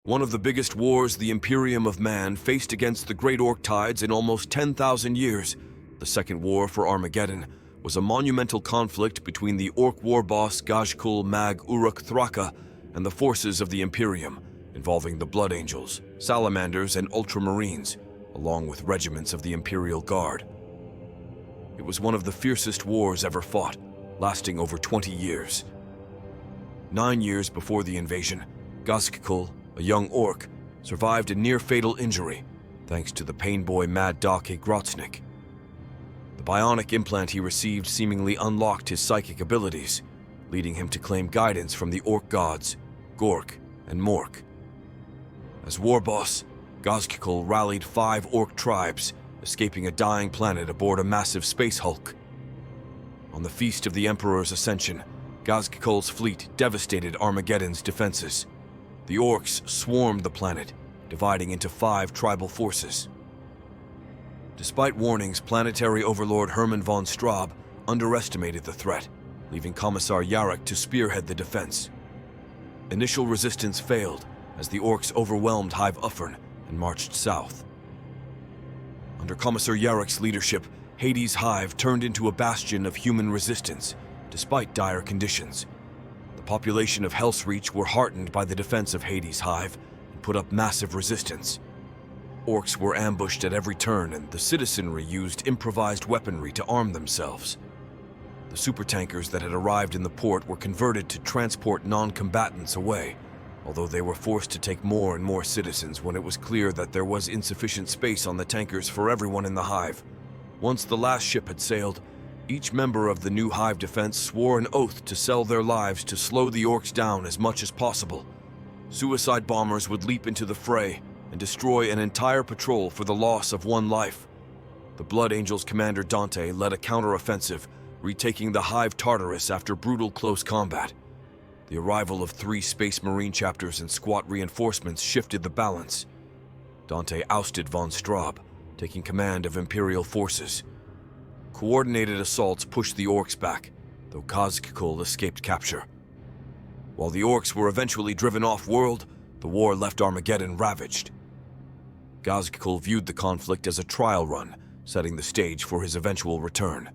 One of the biggest wars the Imperium of Man faced against the Great Orc Tides in almost 10,000 years, the Second War for Armageddon, was a monumental conflict between the Orc war boss Gazkul Mag Uruk Thraka and the forces of the Imperium, involving the Blood Angels, Salamanders, and Ultramarines, along with regiments of the Imperial Guard. It was one of the fiercest wars ever fought, lasting over 20 years. 9 years before the invasion, Gazkul, a young orc, survived a near-fatal injury thanks to the pain boy Mad Dake Grotznik. The bionic implant he received seemingly unlocked his psychic abilities, leading him to claim guidance from the orc gods, Gork and Mork. As war boss, Gazkul rallied 5 orc tribes, escaping a dying planet aboard a massive space hulk. On the feast of the Emperor's Ascension, Gazkul's fleet devastated Armageddon's defenses. The orcs swarmed the planet, dividing into 5 tribal forces. Despite warnings, planetary overlord Hermann von Straub underestimated the threat, leaving Commissar Yarrick to spearhead the defense. Initial resistance failed as the orcs overwhelmed Hive Uffern and marched south. Under Commissar Yarrick's leadership, Hades' Hive turned into a bastion of human resistance, despite dire conditions. The population of Hellsreach were heartened by the defense of Hades' Hive and put up massive resistance. Orcs were ambushed at every turn, and the citizenry used improvised weaponry to arm themselves. The supertankers that had arrived in the port were converted to transport non-combatants away, although they were forced to take more and more citizens when it was clear that there was insufficient space on the tankers for everyone in the Hive. Once the last ship had sailed, each member of the new Hive defense swore an oath to sell their lives to slow the orcs down as much as possible. Suicide bombers would leap into the fray and destroy an entire patrol for the loss of 1 life. The Blood Angels commander Dante led a counter-offensive, retaking the Hive Tartarus after brutal close combat. The arrival of 3 Space Marine chapters and squat reinforcements shifted the balance. Dante ousted von Straub, taking command of Imperial forces. Coordinated assaults pushed the orcs back, though Gazkul escaped capture. While the orcs were eventually driven off-world, the war left Armageddon ravaged. Gazkul viewed the conflict as a trial run, setting the stage for his eventual return.